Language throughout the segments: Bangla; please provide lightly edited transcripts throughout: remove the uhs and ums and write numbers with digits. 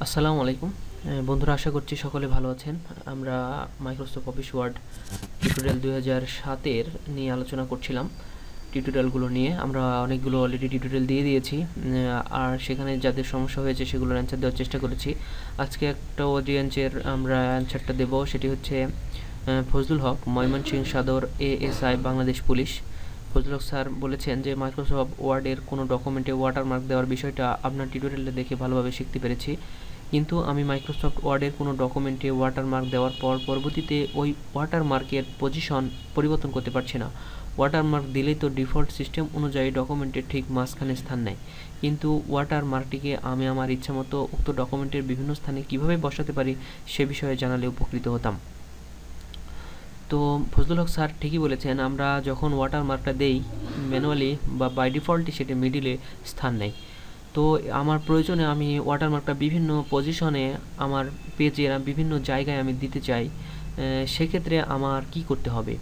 আসসালামু আলাইকুম বন্ধুরা, আশা করছি সকলে ভালো আছেন। আমরা মাইক্রোসফট অফিস ওয়ার্ড টিউটোরিয়াল 2007-এর নিয়ে আলোচনা করছিলাম। টিউটোরিয়ালগুলো নিয়ে আমরা অনেকগুলো অলরেডি টিউটোরিয়াল দিয়ে দিয়েছি, আর সেখানে যাদের সমস্যা হয়েছে সেগুলোর অ্যান্সার দেওয়ার চেষ্টা করেছি। আজকে একটা অডিয়েন্সের আমরা অ্যান্সারটা দেব, সেটি হচ্ছে ফজলুল হক, ময়মনসিংহ সদর এএসআই, বাংলাদেশ পুলিশ। ফজলুল হক স্যার বলেছেন যে মাইক্রোসফট ওয়ার্ডের কোনো ডকুমেন্টে ওয়াটারমার্ক দেওয়ার বিষয়টা আপনার টিউটোরিয়ালে দেখে ভালোভাবে শিখতে পেরেছি, কিন্তু আমি মাইক্রোসফট ওয়ার্ডের কোনো ডকুমেন্টে ওয়াটারমার্ক দেওয়ার পর পরবর্তীতে ওই ওয়াটারমার্কের পজিশন পরিবর্তন করতে পারছি না। ওয়াটারমার্ক দিলেই তো ডিফল্ট সিস্টেম অনুযায়ী ডকুমেন্টের ঠিক মাঝখানে স্থান নেয়, কিন্তু ওয়াটারমার্কটিকে আমি আমার ইচ্ছামতো উক্ত ডকুমেন্টের বিভিন্ন স্থানে কীভাবে বসাতে পারি সে বিষয়ে জানালে উপকৃত হতাম। তো ফজলুল হক স্যার ঠিকই বলেছেন, আমরা যখন ওয়াটারমার্কটা দেই ম্যানুয়ালি বা বাই ডিফল্টই সেটা মিডিলে স্থান নেয়। তো আমার প্রয়োজনে আমি ওয়াটারমার্কটা বিভিন্ন পজিশনে আমার পেজের বিভিন্ন জায়গায় আমি দিতে চাই, সেক্ষেত্রে আমার কি করতে হবে?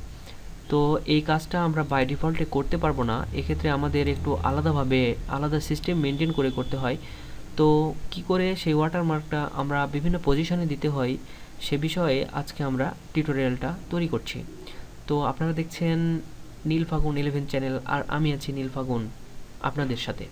তো এই কাজটা আমরা বাই ডিফল্টে করতে পারবো না, এক্ষেত্রে আমাদের একটু আলাদাভাবে আলাদা সিস্টেম মেনটেন করে করতে হয়। তো কি করে সেই ওয়াটারমার্কটা আমরা বিভিন্ন পজিশনে দিতে হয় সে বিষয়ে আজকে আমরা টিউটোরিয়ালটা তৈরি করছি। তো আপনারা দেখছেন নীল ফাগুন 11 চ্যানেল, আর আমি আছি নীল ফাগুন আপনাদের সাথে।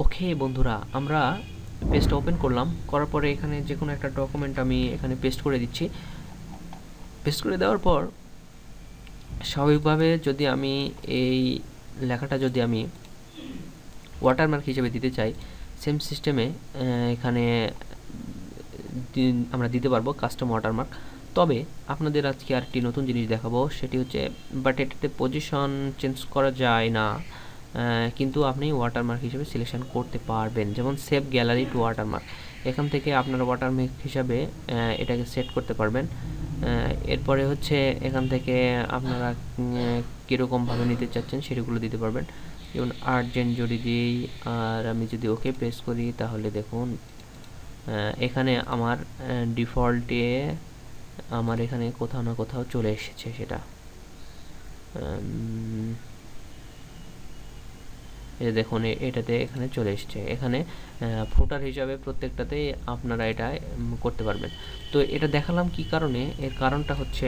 ওকে বন্ধুরা, আমরা পেজটা ওপেন করলাম, করার পরে এখানে যে কোনো একটা ডকুমেন্ট আমি এখানে পেস্ট করে দিচ্ছি। পেস্ট করে দেওয়ার পর স্বাভাবিকভাবে যদি আমি এই লেখাটা যদি আমি ওয়াটারমার্ক হিসেবে দিতে চাই, সেম সিস্টেমে এখানে আমরা দিতে পারবো কাস্টম ওয়াটারমার্ক। তবে আপনাদের আজকে আরেকটি নতুন জিনিস দেখাবো, সেটি হচ্ছে বাট এটাতে পজিশন চেঞ্জ করা যায় না, কিন্তু আপনি ওয়াটারমার্ক হিসেবে সিলেকশন করতে পারবেন। যেমন সেভ গ্যালারি টু ওয়াটারমার্ক, এখান থেকে আপনারা ওয়াটারমার্ক হিসাবে এটাকে সেট করতে পারবেন। এরপরে হচ্ছে এখান থেকে আপনারা কীরকমভাবে নিতে চাচ্ছেন সেগুলো দিতে পারবেন। যেমন আর্জেন্ট যদি দিই আর আমি যদি ওকে প্রেস করি, তাহলে দেখুন এখানে আমার ডিফল্টে আমার এখানে কোথাও না কোথাও চলে এসেছে সেটা। এই দেখুন এটাতে এখানে চলে এসেছে, এখানে ফুটার হিসাবে প্রত্যেকটাতেই আপনারা এটা করতে পারবেন। তো এটা দেখালাম কি কারণে, এর কারণটা হচ্ছে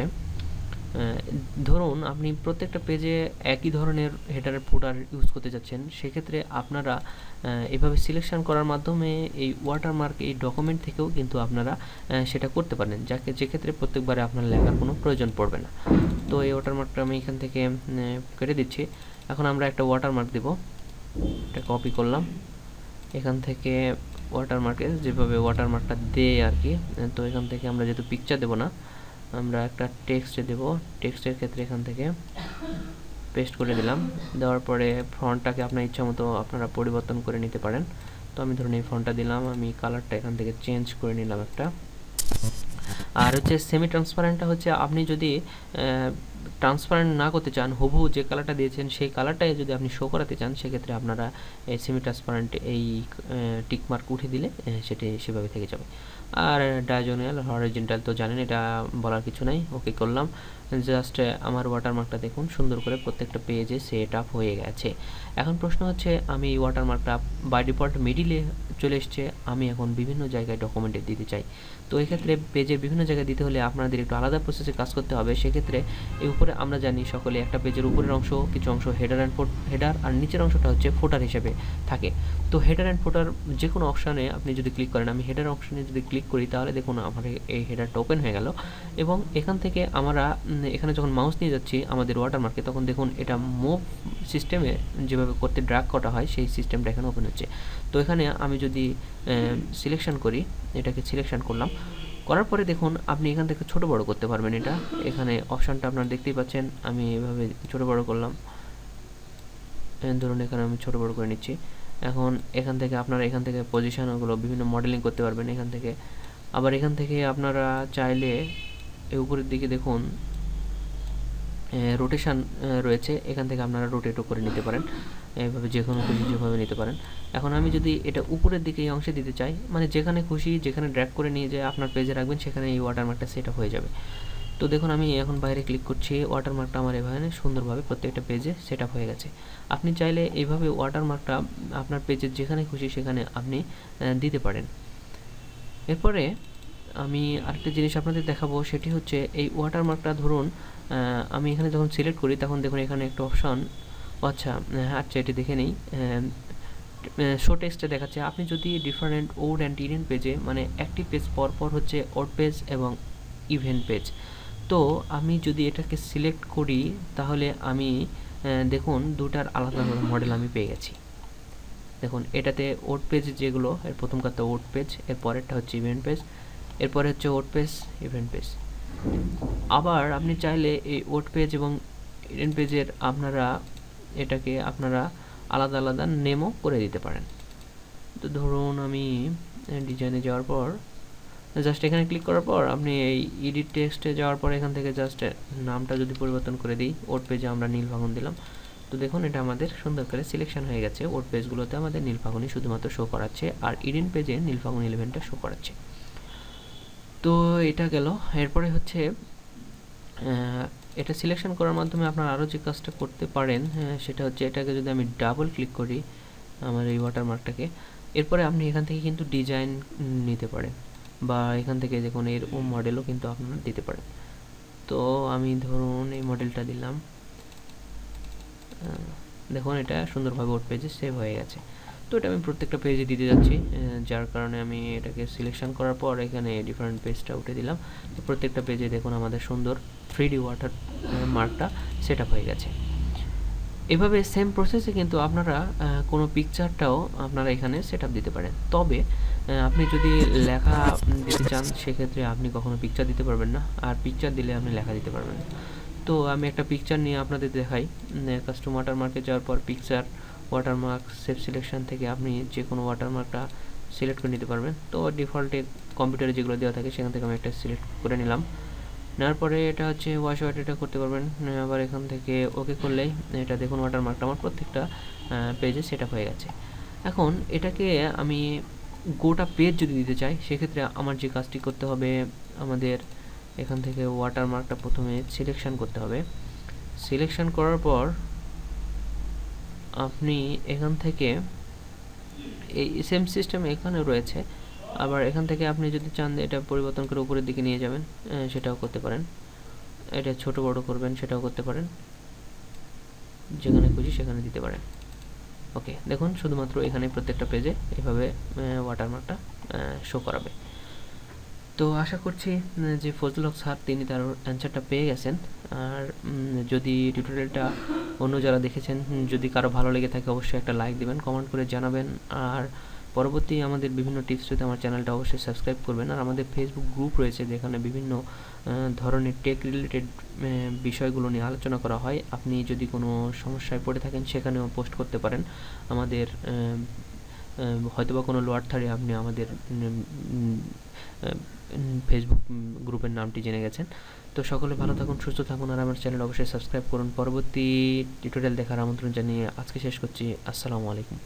ধরুন আপনি প্রত্যেকটা পেজে একই ধরনের হেডারের ফুটার ইউজ করতে যাচ্ছেন, সেক্ষেত্রে আপনারা এভাবে সিলেকশন করার মাধ্যমে এই ওয়াটারমার্ক এই ডকুমেন্ট থেকেও কিন্তু আপনারা সেটা করতে পারেন, যেক্ষেত্রে প্রত্যেকবারে আপনার লেখার কোনো প্রয়োজন পড়বে না। তো এই ওয়াটারমার্কটা আমি এখান থেকে কেটে দিচ্ছি। এখন আমরা একটা ওয়াটারমার্ক দেব, এটা কপি করলাম এখান থেকে ওয়াটারমার্কে যেভাবে ওয়াটারমার্কটা দেয় আর কি। তো এখান থেকে আমরা যেহেতু পিকচার দেবো না, আমরা একটা টেক্সটে দেব। টেক্সটের ক্ষেত্রে এখান থেকে পেস্ট করে দিলাম, দেওয়ার পরে ফন্টটাকে আপনার ইচ্ছা মতো আপনারা পরিবর্তন করে নিতে পারেন। তো আমি ধরুন এই ফন্টটা দিলাম, আমি কালারটা এখান থেকে চেঞ্জ করে নিলাম একটা। আর হচ্ছে সেমি ট্রান্সপারেন্টটা হচ্ছে আপনি যদি ট্রান্সপারেন্ট না করতে চান, হুবহু যে কালারটা দিয়েছেন সেই কালারটাই যদি আপনি শো করাতে চান, সেক্ষেত্রে আপনারা এই সেমি ট্রান্সপারেন্ট এই টিকমার্ক উঠে দিলে সেটি সেভাবে থেকে যাবে। আর ডায়াগোনাল হরিজন্টাল তো জানেন, এটা বলার কিছু নাই। ওকে করলাম, জাস্ট আমার ওয়াটারমার্কটা দেখুন সুন্দর করে প্রত্যেকটা পেজে সেট আপ হয়ে গেছে। এখন প্রশ্ন হচ্ছে আমি এই ওয়াটারমার্কটা বাই ডিফল্ট মিডিলে চলে এসছে, আমি এখন বিভিন্ন জায়গায় ডকুমেন্টে দিতে চাই। তো এক্ষেত্রে পেজের বিভিন্ন জায়গায় দিতে হলে আপনাদের একটু আলাদা প্রসেসে কাজ করতে হবে। সেক্ষেত্রে এই উপরে আমরা জানি সকলে একটা পেজের উপরের অংশ কিছু অংশ হেডার আর নিচের অংশটা হচ্ছে ফুটার হিসেবে থাকে। তো হেডার অ্যান্ড ফুটার যে কোনো অপশানে আপনি যদি ক্লিক করেন, আমি হেডার অপশানে যদি ক্লিক করি তাহলে দেখুন আমার এই হেডারটা ওপেন হয়ে গেল, এবং এখান থেকে আমরা এখানে যখন মাউস নিয়ে যাচ্ছি আমাদের ওয়াটারমার্কে, তখন দেখুন এটা মুভ সিস্টেমে যেভাবে করতে ড্র্যাগ করা হয় সেই সিস্টেমটা এখানে ওপেন হচ্ছে। তো এখানে আমি যদি সিলেকশন করি, এটাকে সিলেকশন করলাম, করার পরে দেখুন আপনি এখান থেকে ছোট বড় করতে পারবেন। এটা এখানে অপশানটা আপনারা দেখতেই পাচ্ছেন, আমি এভাবে ছোট বড় করলাম, ধরুন এখানে আমি ছোট বড় করে নিচ্ছি। এখন এখান থেকে আপনারা এখান থেকে পজিশনগুলো বিভিন্ন মডেলিং করতে পারবেন এখান থেকে। আবার এখান থেকে আপনারা চাইলে এই উপরের দিকে দেখুন রোটেশন রয়েছে, এখান থেকে আপনারা রোটেটও করে নিতে পারেন। এইভাবে যে কোনো খুশি যেভাবে নিতে পারেন। এখন আমি যদি এটা উপরের দিকে এই অংশে দিতে চাই, মানে যেখানে খুশি যেখানে ড্র্যাগ করে নিয়ে যেয়ে আপনার পেজে রাখবেন সেখানে এই ওয়াটারমার্কটা সেট আপ হয়ে যাবে। তো দেখুন আমি এখন বাইরে ক্লিক করছি, ওয়াটারমার্কটা আমার এখানে সুন্দরভাবে প্রত্যেকটা পেজে সেট আপ হয়ে গেছে। আপনি চাইলে এইভাবে ওয়াটারমার্কটা আপনার পেজের যেখানে খুশি সেখানে আপনি দিতে পারেন। এরপরে আমি আরেকটা জিনিস আপনাদের দেখাবো, সেটি হচ্ছে এই ওয়াটারমার্কটা ধরুন আমি এখানে যখন সিলেক্ট করি তখন দেখুন এখানে একটা অপশন, আচ্ছা আচ্ছা এটি দেখে নেই, শো টেক্সটে দেখাচ্ছে। আপনি যদি ডিফারেন্ট ওড অ্যান্ড ইভেন্ট পেজে, মানে একটি পেজ পরপর হচ্ছে ওড পেজ এবং ইভেন্ট পেজ, তো আমি যদি এটাকে সিলেক্ট করি তাহলে আমি দেখুন দুটার আলাদা আলাদা মডেল আমি পেয়ে গেছি। দেখুন এটাতে ওড পেজ যেগুলো, এর প্রথম কথা ওড পেজ, এর পরেরটা হচ্ছে ইভেন্ট পেজ, এরপরে হচ্ছে ওড পেজ ইভেন্ট পেজ। আবার আপনি চাইলে এই ওড পেজ এবং ইভেন্ট পেজের আপনারা আলাদা আলাদা নেমও করে দিতে পারেন। তো ধরুন আমি ডিজাইনে যাওয়ার পর জাস্ট এখানে ক্লিক করার পর আপনি এই এডিট টেক্সটে যাওয়ার পর এখান থেকে জাস্ট নামটা যদি পরিবর্তন করে দিই, ওড পেজে আমরা নীল ফাগুন দিলাম, তো দেখুন এটা আমাদের সুন্দর করে সিলেকশন হয়ে গেছে। ওড পেজগুলোতে আমাদের নীল ফাগুনই শুধুমাত্র শো করাচ্ছে, আর ইডেন পেজে নীল ফাগুন 11টা শো করাচ্ছে। তো এটা গেল। এরপরে হচ্ছে এটা সিলেকশন করার মাধ্যমে আপনারা আরও যে কাজটা করতে পারেন সেটা হচ্ছে এটাকে যদি আমি ডাবল ক্লিক করি আমার এই ওয়াটারমার্কটাকে, এরপরে আপনি এখান থেকে কিন্তু ডিজাইন নিতে পারেন, বা এখান থেকে দেখুন এর মডেলও কিন্তু আপনারা দিতে পারেন। তো আমি ধরুন এই মডেলটা দিলাম, দেখুন এটা সুন্দরভাবে ওড পেজে সেভ হয়ে গেছে। তো এটা আমি প্রত্যেকটা পেজে দিতে যাচ্ছি, যার কারণে আমি এটাকে সিলেকশন করার পর এখানে ডিফারেন্ট পেজটা উঠে দিলাম। তো প্রত্যেকটা পেজে দেখুন আমাদের সুন্দর 3D ওয়াটার মার্কটা সেট আপ হয়ে গেছে। এভাবে সেম প্রসেসে কিন্তু আপনারা কোনো পিকচারটাও আপনারা এখানে সেট আপ দিতে পারেন। তবে আপনি যদি লেখা দিতে চান সেক্ষেত্রে আপনি কখনো পিকচার দিতে পারবেন না, আর পিকচার দিলে আপনি লেখা দিতে পারবেন না। তো আমি একটা পিকচার নিয়ে আপনাদের দেখাই। কাস্টম ওয়াটারমার্কে যাওয়ার পর পিকচার ওয়াটারমার্ক সেভ সিলেকশন থেকে আপনি যে কোনো ওয়াটারমার্কটা সিলেক্ট করে নিতে পারবেন। তো ডিফল্টে কম্পিউটারে যেগুলো দেওয়া থাকে সেখান থেকে আমি একটা সিলেক্ট করে নিলাম। নেওয়ার পরে এটা হচ্ছে ওয়াশ ওয়াট, এটা করতে পারবেন। আবার এখান থেকে ওকে করলেই এটা দেখুন ওয়াটারমার্কটা আমার প্রত্যেকটা পেজে সেট আপ হয়ে গেছে। এখন এটাকে আমি গোটা পেজ যদি দিতে চাই সেক্ষেত্রে আমার যে কাজটি করতে হবে, আমাদের এখান থেকে ওয়াটারমার্কটা প্রথমে সিলেকশন করতে হবে। সিলেকশন করার পর আপনি এখান থেকে এই সেম সিস্টেম এখানেও রয়েছে, আবার এখান থেকে আপনি যদি চান এটা পরিবর্তন করে উপরের দিকে নিয়ে যাবেন সেটাও করতে পারেন, এটা ছোট বড় করবেন সেটাও করতে পারেন, যেখানে খুশি সেখানে দিতে পারেন। ওকে, দেখুন শুধুমাত্র এখানে প্রত্যেকটা পেজে এভাবে ওয়াটারমার্কটা শো করাবে। তো আশা করছি যে ফজলুল হক স্যার তিনি তার অ্যান্সারটা পেয়ে গেছেন। আর যদি টিউটোরিয়ালটা অন্য যারা দেখেছেন যদি কারো ভালো লেগে থাকে অবশ্যই একটা লাইক দিবেন, কমেন্ট করে জানাবেন, আর পরবর্তী আমাদের বিভিন্ন টিপস পেতে আমার চ্যানেলটা অবশ্যই সাবস্ক্রাইব করবেন। আর আমাদের ফেসবুক গ্রুপ রয়েছে যেখানে বিভিন্ন ধরনের টেক রিলেটেড বিষয়গুলো নিয়ে আলোচনা করা হয়। আপনি যদি কোনো সমস্যায় পড়ে থাকেন সেখানেও পোস্ট করতে পারেন। আমাদের হয়তোবা কোনো লোয়ার থারে আপনি আমাদের ফেসবুক গ্রুপের নামটি জেনে গেছেন। তো সকলে ভালো থাকুন, সুস্থ থাকুন, আর আমার চ্যানেল অবশ্যই সাবস্ক্রাইব করুন। পরবর্তী টিউটোরিয়াল দেখার আমন্ত্রণ জানিয়ে আজকে শেষ করছি। আসসালামু আলাইকুম।